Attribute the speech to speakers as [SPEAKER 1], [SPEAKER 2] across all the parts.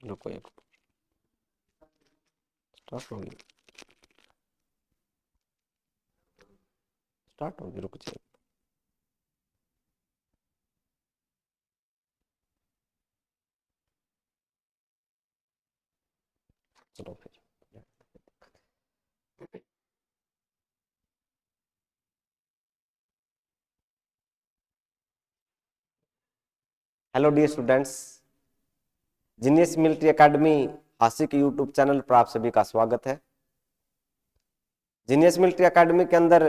[SPEAKER 1] रुको एक स्टार्ट होगी रुक जाए। चलो फिर hello dear students, genius military academy हासिक यूट्यूब चैनल पर आप सभी का स्वागत है। जीनियस मिलिट्री एकेडमी के अंदर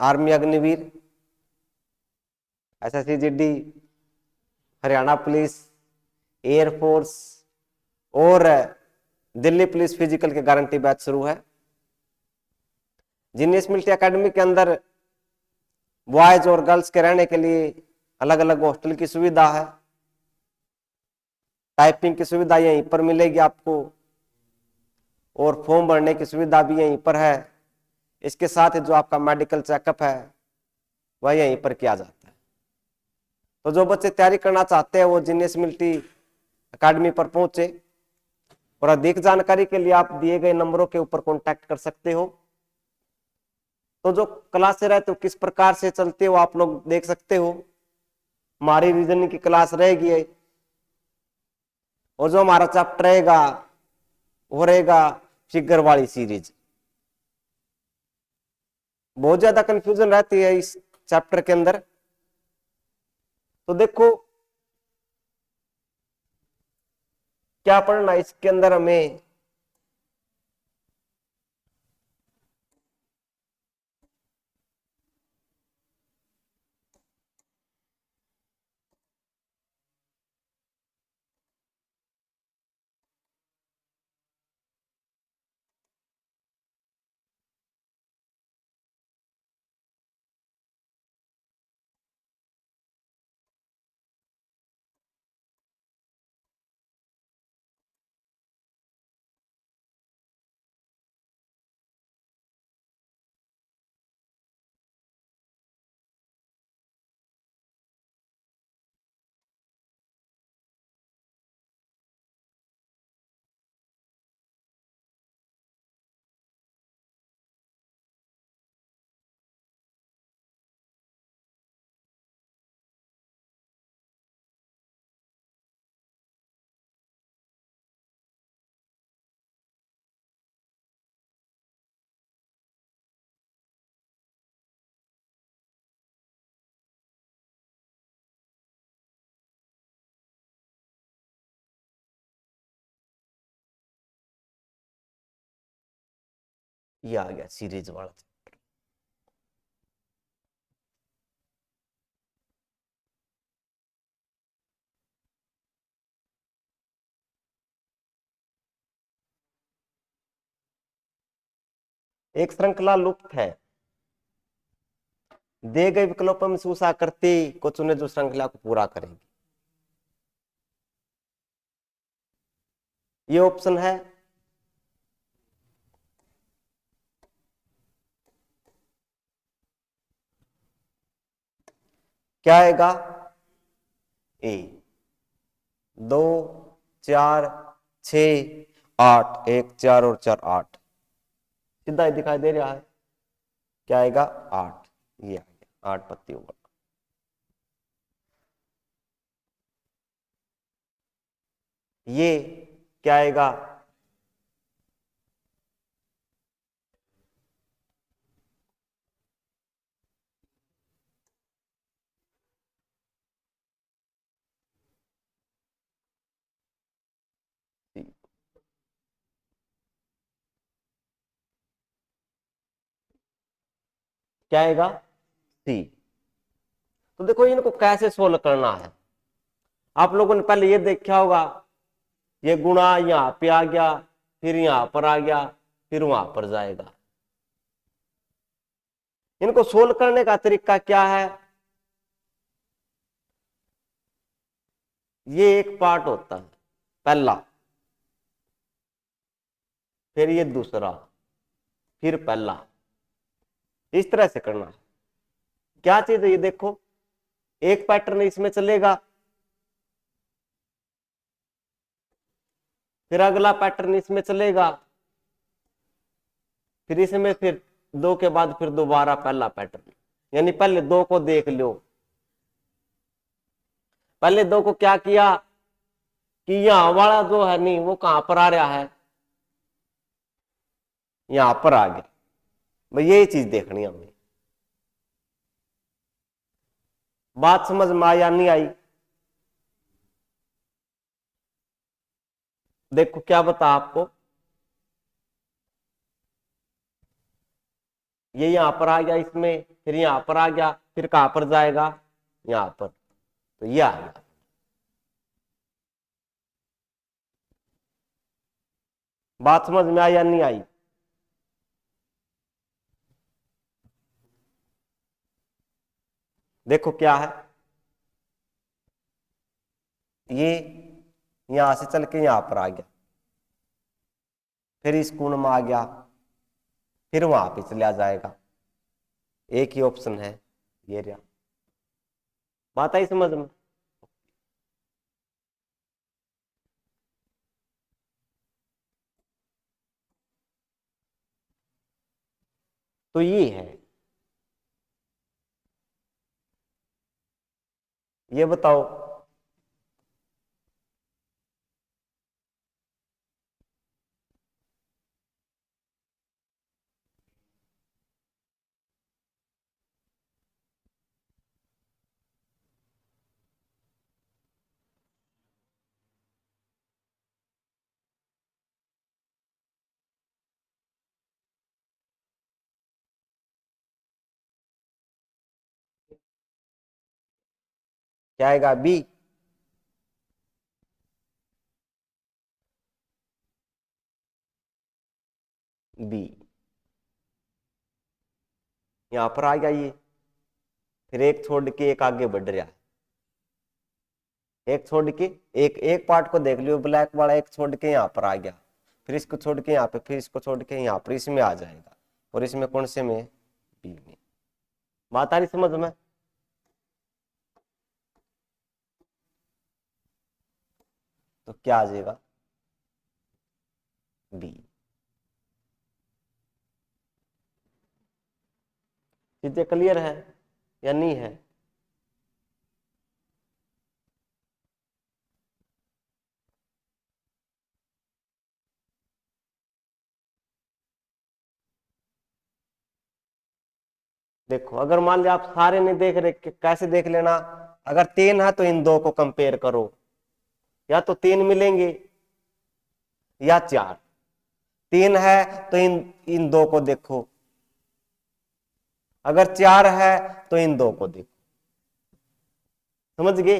[SPEAKER 1] army Agniveer, SSC-GD, Haryana police, air force और दिल्ली पुलिस फिजिकल के गारंटी बैच शुरू है। जीनियस मिलिट्री एकेडमी के अंदर बॉयज और गर्ल्स के रहने के लिए अलग अलग हॉस्टल की सुविधा है। टाइपिंग की सुविधा यहीं पर मिलेगी आपको और फॉर्म भरने की सुविधा भी यहीं पर है। इसके साथ ही जो आपका मेडिकल चेकअप है वह यहीं पर किया जाता है। तो जो बच्चे तैयारी करना चाहते हैं वो जीनियस मिलिट्री एकेडमी पर पहुंचे और अधिक जानकारी के लिए आप दिए गए नंबरों के ऊपर कांटेक्ट कर सकते हो। तो जो क्लासें रहती हो किस प्रकार से चलते हो आप लोग देख सकते हो। हमारी रीजनिंग की क्लास रहेगी और जो हमारा चैप्टर रहेगा वो रहेगा फिगर वाली सीरीज। बहुत ज्यादा कंफ्यूजन रहती है इस चैप्टर के अंदर। तो देखो क्या पढ़ना इसके अंदर हमें। ये आ गया सीरीज वाला। एक श्रृंखला लुप्त है, दे गए विकल्पों में सूसा करती को चुने जो श्रृंखला को पूरा करेगी। ये ऑप्शन है क्या आएगा। ए 2 4 6 8, 1 4 और 4 8 सीधा ही दिखाई दे रहा है। क्या आएगा 8। ये आ गया 8 पत्ती होगा। ये क्या आएगा क्या आएगा सी। तो देखो इनको कैसे सोल्व करना है। आप लोगों ने पहले ये देखा होगा, ये गुणा यहां पे आ गया, फिर यहां पर आ गया, फिर वहां पर जाएगा। इनको सोल्व करने का तरीका क्या है। ये एक पार्ट होता है पहला, फिर ये दूसरा, फिर पहला। इस तरह से करना है। क्या चीज है ये देखो, एक पैटर्न इसमें चलेगा, फिर अगला पैटर्न इसमें चलेगा, फिर इसमें फिर 2 के बाद फिर दोबारा पहला पैटर्न, यानी पहले 2 को देख लो। पहले 2 को क्या किया कि यहां वाला जो है नहीं वो कहां पर आ रहा है, यहां पर आ गया। भाई यही चीज देखनी है हमें। बात समझ में आई या नहीं आई? देखो क्या बता आपको, ये यहां पर आ गया इसमें, फिर यहां पर आ गया, फिर कहां पर जाएगा, यहां पर, तो ये आ गया। बात समझ में आई या नहीं आई? देखो क्या है, ये यहां से चल के यहां पर आ गया, फिर इस कोण में आ गया, फिर वहां पे चला जाएगा। एक ही ऑप्शन है ये रहा। बात आई समझ में? तो ये है, ये बताओ क्या आएगा, बी। बी यहां पर आ गया ये, फिर एक छोड़ के एक आगे बढ़ रहा है, एक छोड़ के एक, एक पार्ट को देख लियो ब्लैक वाला, एक छोड़ के यहाँ पर आ गया, फिर इसको छोड़ के यहाँ पे, फिर इसको छोड़ के यहाँ पर, इसमें आ जाएगा। और इसमें कौन से में, बी में। बात आ रही समझ में? तो क्या आ जाएगा, बी। चीजें क्लियर है या नहीं है? देखो अगर मान लिया आप सारे नहीं देख रहे, कैसे देख लेना, अगर 3 है तो इन 2 को कंपेयर करो, या तो 3 मिलेंगे या 4। 3 है तो इन इन 2 को देखो, अगर 4 है तो इन 2 को देखो। समझ गए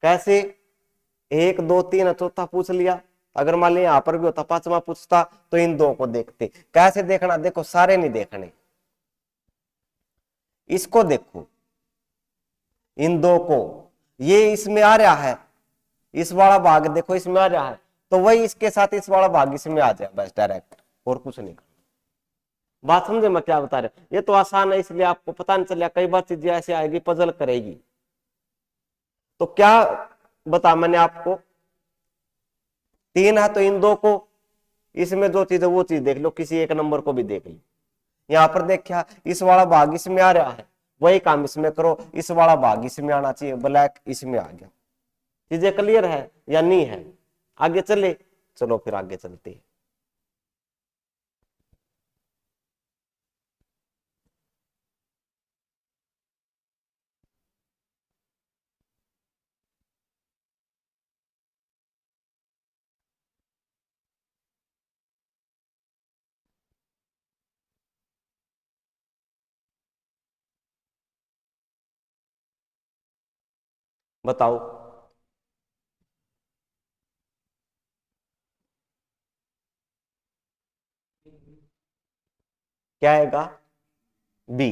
[SPEAKER 1] कैसे? 1 2 3 चौथा पूछ लिया, अगर मान लिया यहां पर भी होता पांचवा पूछता तो इन 2 को देखते। कैसे देखना, देखो सारे नहीं देखने, इसको देखो, इन 2 को, ये इसमें आ रहा है, इस वाला भाग देखो इसमें आ रहा है, तो वही इसके साथ इस वाला भाग इसमें आ जाए बस डायरेक्ट, और कुछ नहीं करना। बात समझे मैं क्या बता रहा हूं? ये तो आसान है, इसलिए आपको पता नहीं चला, कई बार चीजें ऐसे आएगी पजल करेगी। तो क्या बता मैंने आपको, 3 है तो इन 2 को, इसमें जो चीज है वो चीज देख लो, किसी एक नंबर को भी देख लो। यहां पर देखा इस वाला भाग इसमें आ रहा है, वही काम इसमें करो, इस वाला भाग इसमें आना चाहिए, ब्लैक इसमें आ गया। चीजें क्लियर है या नहीं है? आगे चले, चलो फिर आगे चलते हैं। बताओ क्या आएगा, बी।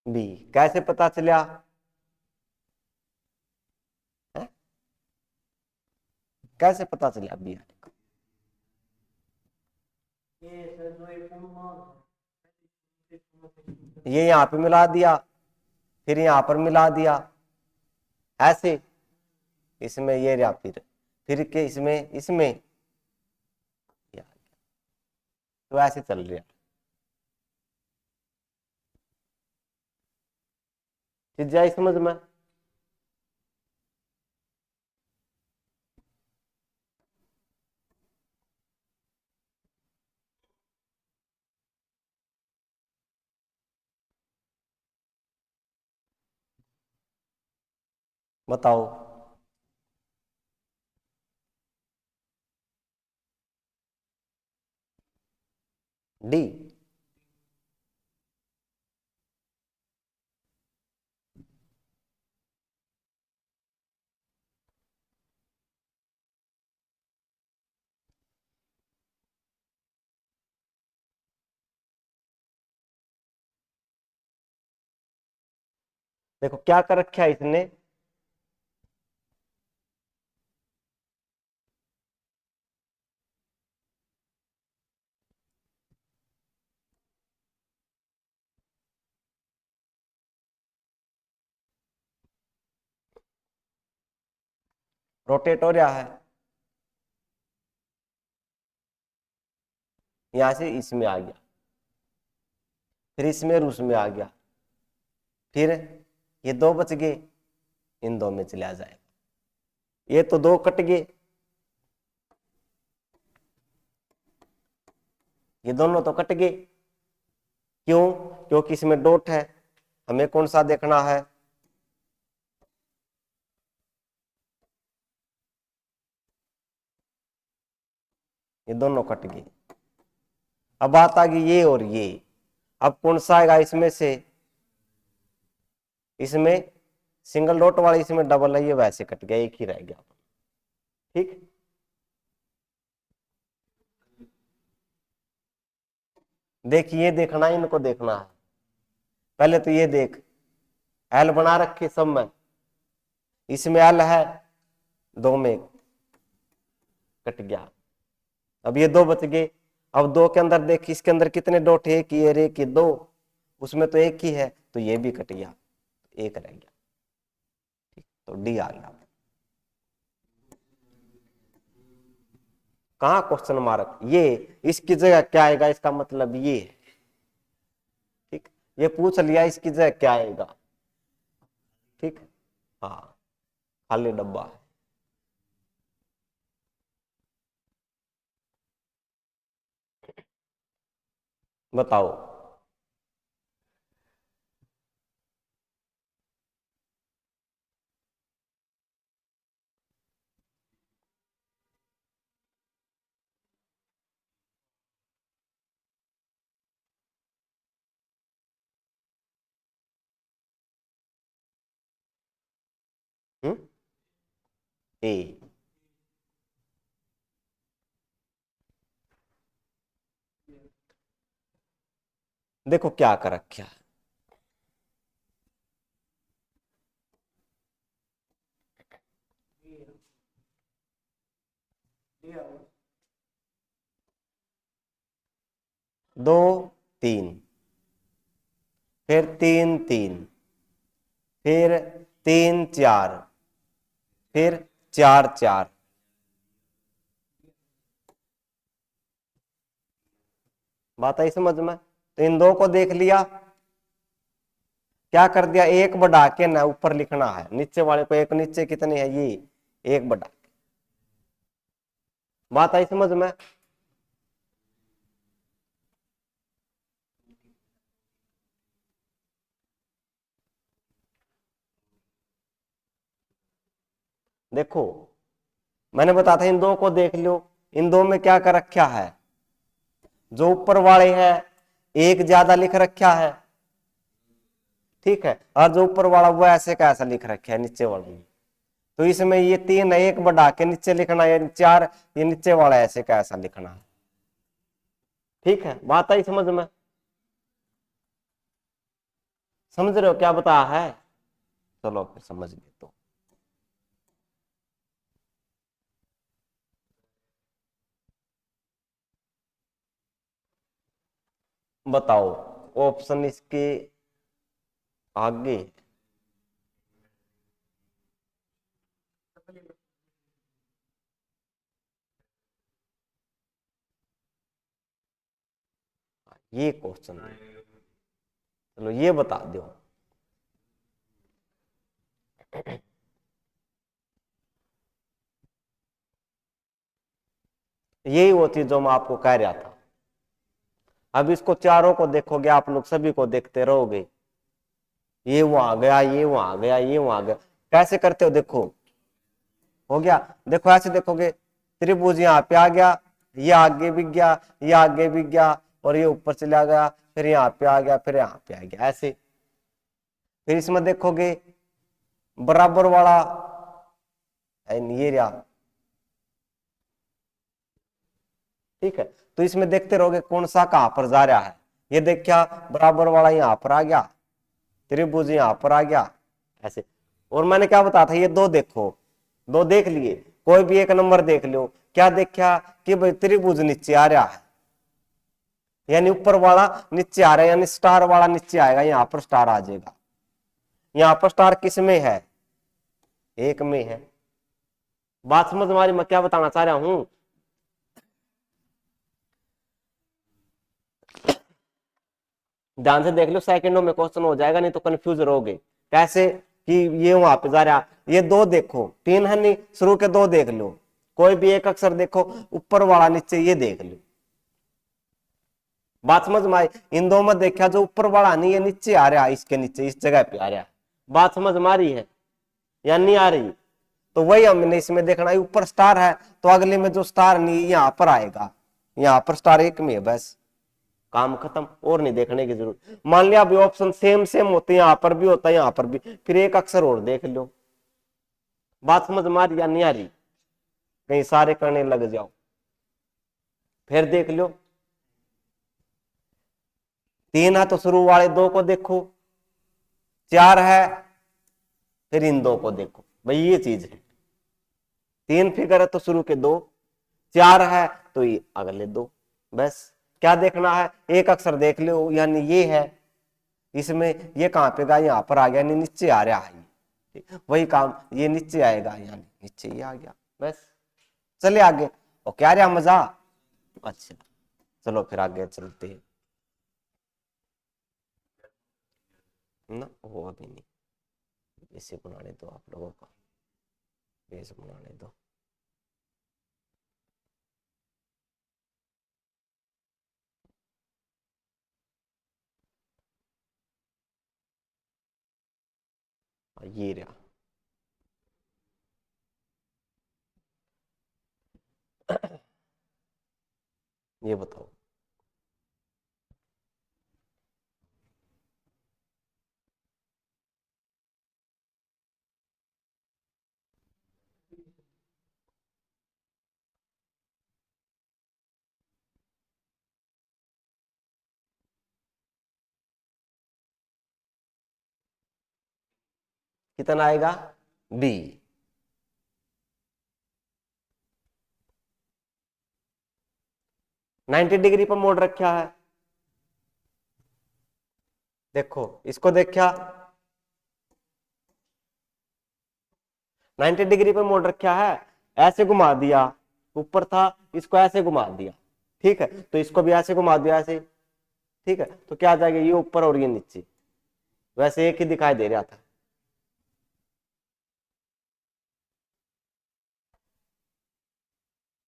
[SPEAKER 1] बी कैसे पता चला है? कैसे पता चला बी आएगा? ये यहां पे मिला दिया, फिर यहां पर मिला दिया, ऐसे इसमें ये रहा, फिर के इसमें इसमें, तो ऐसे चल रहा। चीज जाए समझ में? बताओ। डी। देखो क्या कर रखा है इसने, रोटेट हो रहा है, यहां से इसमें आ गया, फिर इसमें और उसमें आ गया, फिर ये दो बच गए, इन दो में चला जाएगा, ये तो दो कट गए, ये दोनों तो कट गए। क्यों? क्योंकि इसमें डॉट है, हमें कौन सा देखना है, ये दोनों कट गए। अब बात आ गई ये और ये, अब कौन सा आएगा इसमें से, इसमें सिंगल डॉट वाला, इसमें डबल है, ये वैसे कट गया, एक ही रह गया। ठीक, देखिए देखना है, इनको देखना है। पहले तो ये देख, एल बना रखे सब में, इसमें एल है, दो में कट गया। अब ये दो बच गए, अब दो के अंदर देख, इसके अंदर कितने डॉट है, एक ही है, एक ही दो, उसमें तो एक ही है, तो ये भी कट गया, एक रह गया। ठीक, तो डी आ गया। कहा क्वेश्चन मार्क, ये इसकी जगह क्या आएगा, इसका मतलब ये। ठीक, ये पूछ लिया इसकी जगह क्या आएगा। ठीक, हाँ, खाली डब्बा है। बताओ। ए। देखो क्या कर रखा है, दो तीन, फिर तीन तीन, फिर तीन चार, फिर चार चार। बात आई समझ में? तो इन दो को देख लिया, क्या कर दिया, एक बढ़ा के ना ऊपर लिखना है, नीचे वाले को एक, नीचे कितने है ये, एक बढ़ा। बात आई समझ में? देखो मैंने बताया था, इन दो को देख लो, इन दो में क्या कर रखा है, जो ऊपर वाले हैं एक ज्यादा लिख रखा है, ठीक है, और जो ऊपर वाला वो ऐसे का ऐसा लिख रखा है नीचे वाले में। तो इसमें ये तीन है, एक बढ़ा के नीचे लिखना है, चार, ये नीचे वाला ऐसे का ऐसा लिखना है। ठीक है, बात आई समझ में? समझ रहे हो क्या बताया है? चलो फिर समझ गए तो बताओ। ऑप्शन इसके आगे। ये क्वेश्चन चलो ये बता दो। यही वो थी जो मैं आपको कह रहा था। अब इसको चारों को देखोगे आप लोग, सभी को देखते रहोगे, ये वहां गया, ये वहां गया, ये वहां गया, कैसे करते हो देखो। हो गया, देखो ऐसे देखोगे, त्रिभुज यहाँ पे आ गया, ये आगे भी गया, ये आगे भी गया, और ये ऊपर चला गया, फिर यहाँ पे आ गया, फिर यहाँ पे आ गया, ऐसे। फिर इसमें देखोगे बराबर वाला ये रहा, ठीक है। तो इसमें देखते रहोगे कौन सा कहां पर जा रहा है। ये देखा बराबर वाला यहाँ पर आ गया, त्रिभुज यहाँ पर आ गया, ऐसे। और मैंने क्या बताया था, ये दो देखो, दो देख लिए, कोई भी एक नंबर देख लो। क्या देखा कि भाई त्रिभुज नीचे आ रहा है, यानी ऊपर वाला नीचे आ रहा है, यानी स्टार वाला नीचे आएगा, यहां पर स्टार आ जाएगा। यहां पर स्टार किस में है, एक में है। बात समझ में, मैं क्या बताना चाह रहा हूं। ध्यान से देख लो, सेकंडों में क्वेश्चन हो जाएगा, नहीं तो कंफ्यूज रहोगे। कैसे कि ये वहां पे जा रहा, ये दो देखो, तीन है नहीं, शुरू के दो देख लो, कोई भी एक अक्षर देखो, ऊपर वाला नीचे, ये देख लो। बात समझ में आई। इन दो में देखा जो ऊपर वाला नहीं, ये नीचे आ रहा है, इसके नीचे इस जगह पे आ रहा है। बात समझ में आ रही है या नहीं आ रही। तो वही हमने इसमें देखना है, ऊपर स्टार है तो अगले में जो स्टार नहीं यहाँ पर आएगा, यहाँ पर स्टार एक में है, बस काम खत्म, और नहीं देखने की जरूरत। मान लिया अभी ऑप्शन सेम सेम होते हैं, यहां पर भी होता है, यहां पर भी, फिर एक अक्षर और देख लो। बात समझ में आ रही या नहीं आ रही, कहीं सारे करने लग जाओ। फिर देख लो, तीन है तो शुरू वाले दो को देखो, चार है फिर इन दो को देखो, भाई ये चीज है। तीन फिगर है तो शुरू के दो, चार है तो ये अगले दो, बस। क्या देखना है, एक अक्षर देख लो, यानी ये है, इसमें ये कहां पे गया, यहाँ पर आ गया, यानी नीचे आ रहा है, वही काम, ये नीचे आएगा, यानी नीचे ही आ गया, बस। चले आगे, और क्या रहा मजा। अच्छा, चलो फिर आगे चलते हैं ना, वो अभी नहीं, इसे बनाने दो आप लोगों का, बेस बनाने दो। ये रहा, ये बताओ। कितना आएगा, डी। 90 डिग्री पर मोड़ रखा है, देखो इसको देखा, 90 डिग्री पे मोड़ रखा है, ऐसे घुमा दिया, ऊपर था इसको ऐसे घुमा दिया, ठीक है, तो इसको भी ऐसे घुमा दिया, ऐसे, ठीक है। तो क्या आ जाएगा, ये ऊपर और ये नीचे, वैसे एक ही दिखाई दे रहा था।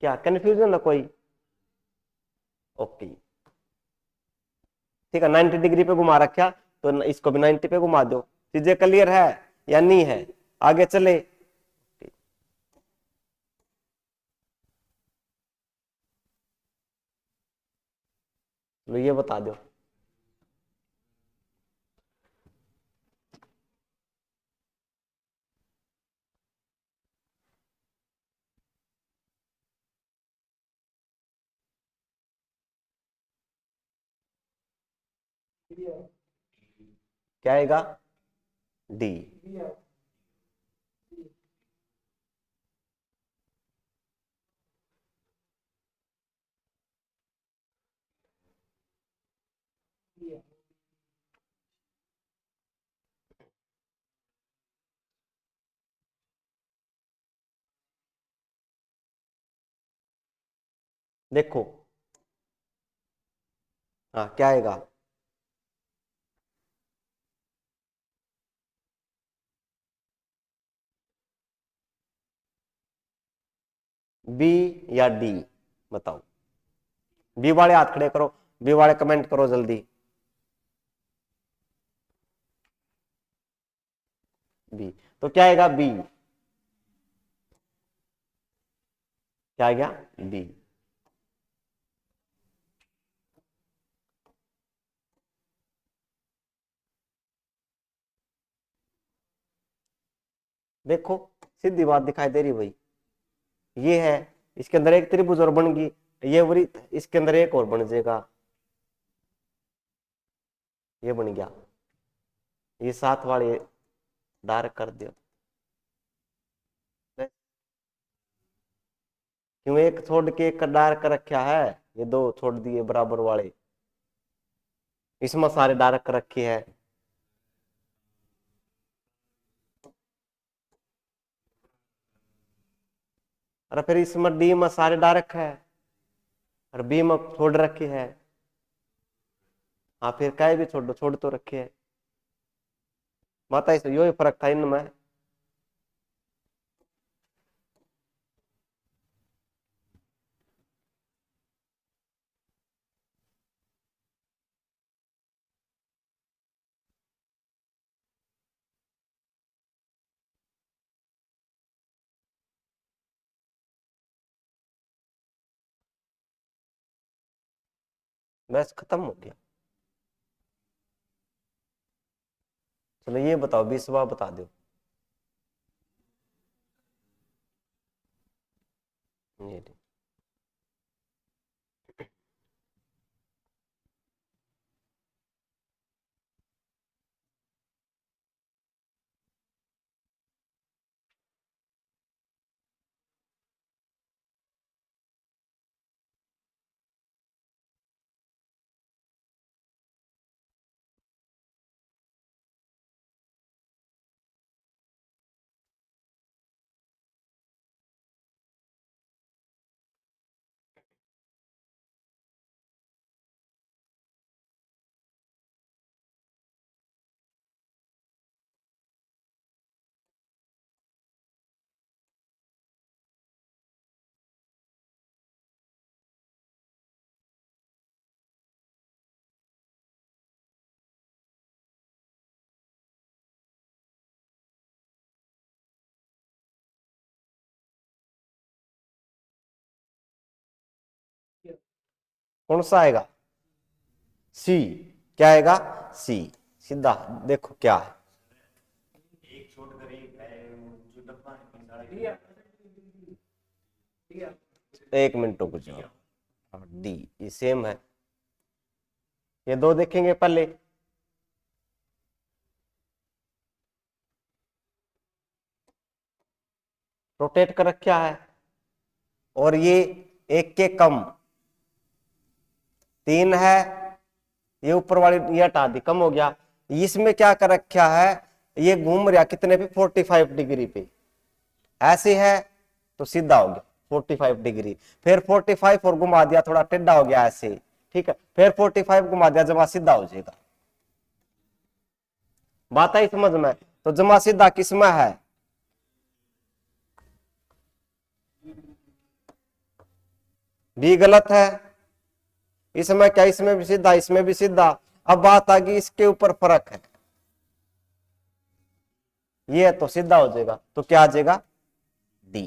[SPEAKER 1] क्या कंफ्यूजन है कोई, ओके, ठीक है। 90 डिग्री पे घुमा रखा, तो इसको भी 90 पे घुमा दो, चीजें क्लियर है या नहीं है, आगे चले। लो ये बता दो, क्या आएगा, डी। देखो, हाँ क्या आएगा? बी या डी, बताओ। बी वाले हाथ खड़े करो, बी वाले कमेंट करो जल्दी। बी, तो क्या आएगा? बी, क्या आ गया? बी। देखो, सीधी बात दिखाई दे रही भाई। ये है, इसके अंदर एक त्रिभुज और बन गई, ये वृत्त, इसके अंदर एक और बन जाएगा, ये बन गया। ये साथ वाले डार्क कर दिया। क्यों एक छोड़ के एक डार्क रखा है, ये दो छोड़ दिए बराबर वाले, इसमें सारे डार्क रखे हैं। और फिर इसमें डी में सारे डार्क है, और बी में छोड़ रखे है। हाँ फिर काय भी छोड़ दो, छोड़ तो रखे है। माता इस यो ही फर्क था इनमें। बस खत्म हो गया। चलो ये बताओ, 20वां बता दो। ये कौन सा आएगा? सी। क्या आएगा? सी। सीधा देखो क्या है। एक मिनट रुक जाओ। डी, ये सेम है। ये दो देखेंगे पहले। रोटेट कर रखा है, और ये एक के कम 3 है, ये ऊपर वाली ये हटा दी, कम हो गया। इसमें क्या कर रखा है, ये घूम रहा कितने पे? 45 डिग्री पे। ऐसे है तो सीधा हो गया 45 डिग्री। फिर 45 और घुमा दिया, थोड़ा टेढ़ा हो गया ऐसे, ठीक है। फिर 45 घुमा दिया, जमा सीधा हो जाएगा। बात आई समझ में? तो जमा सीधा किसमें है? बी गलत है। इसमें क्या? इसमें भी सीधा, इसमें भी सीधा। अब बात आ गई इसके ऊपर फर्क है, ये तो सीधा हो जाएगा, तो क्या आ जाएगा? डी।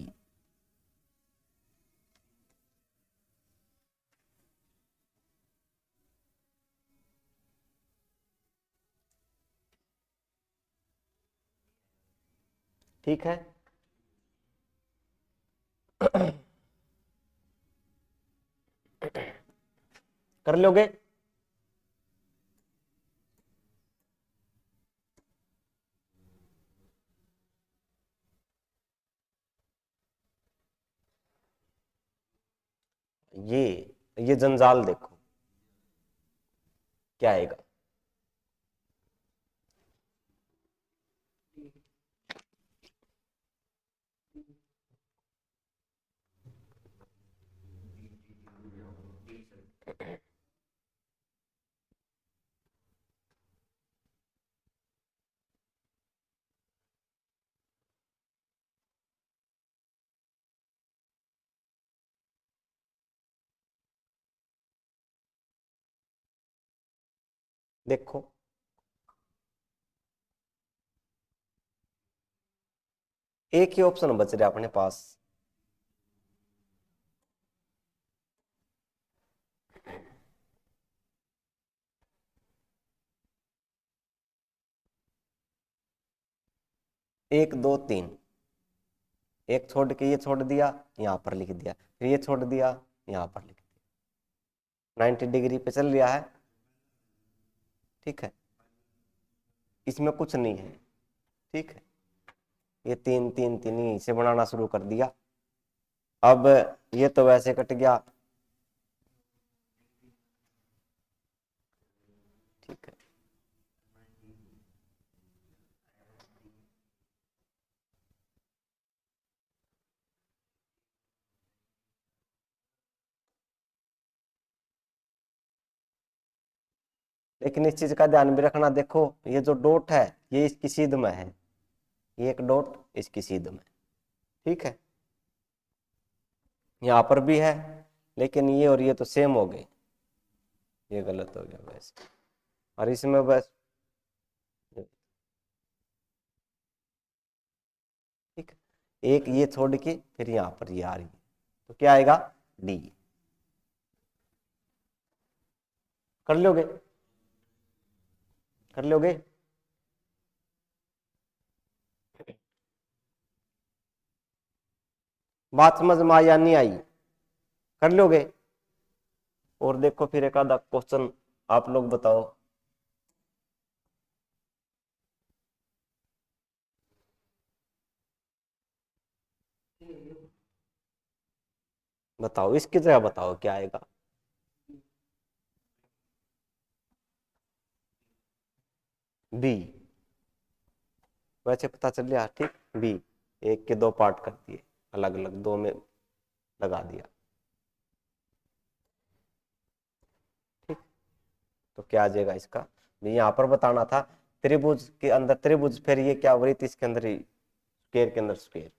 [SPEAKER 1] ठीक है। कर लोगे? ये जंजाल देखो क्या आएगा। देखो एक ही ऑप्शन बच रहा अपने पास। एक दो तीन, एक छोड़ के ये छोड़ दिया, यहां पर लिख दिया, फिर ये छोड़ दिया, यहां पर लिख दिया, 90 डिग्री पे चल रहा है। ठीक है, इसमें कुछ नहीं है। ठीक है, ये तीन तीन तीन ही से बनाना शुरू कर दिया। अब ये तो वैसे कट गया। ठीक है, लेकिन इस चीज का ध्यान भी रखना, देखो ये जो डॉट है ये इसकी सीध में है, ये एक डॉट इसकी सीध में। ठीक है, यहाँ पर भी है, लेकिन ये और ये तो सेम हो गए, ये गलत हो गया वैसे। और इसमें बस ठीक है, एक ये छोड़ के फिर यहाँ पर ये आ रही है, तो क्या आएगा, डी। कर लोगे, कर लोगे। बात समझ में आई या नहीं आई, कर लोगे। और देखो फिर एक आधा क्वेश्चन आप लोग बताओ। बताओ इसकी जगह बताओ क्या आएगा। बी, वैसे पता चल गया। ठीक, बी, एक के दो पार्ट कर दिए, अलग अलग दो में लगा दिया। ठीक, तो क्या आ जाएगा इसका, यहाँ पर बताना था त्रिभुज के अंदर त्रिभुज, फिर ये क्या वृत्त इसके अंदर ही, स्क्वायर के अंदर स्क्वायर।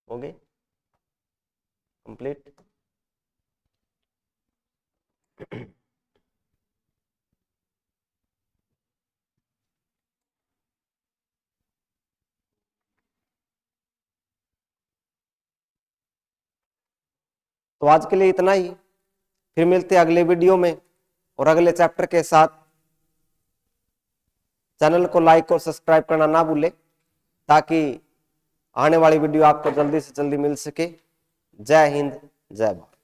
[SPEAKER 1] हो गए कंप्लीट। तो आज के लिए इतना ही, फिर मिलते हैं अगले वीडियो में और अगले चैप्टर के साथ। चैनल को लाइक और सब्सक्राइब करना ना भूले, ताकि आने वाली वीडियो आपको जल्दी से जल्दी मिल सके। जय हिंद, जय भारत।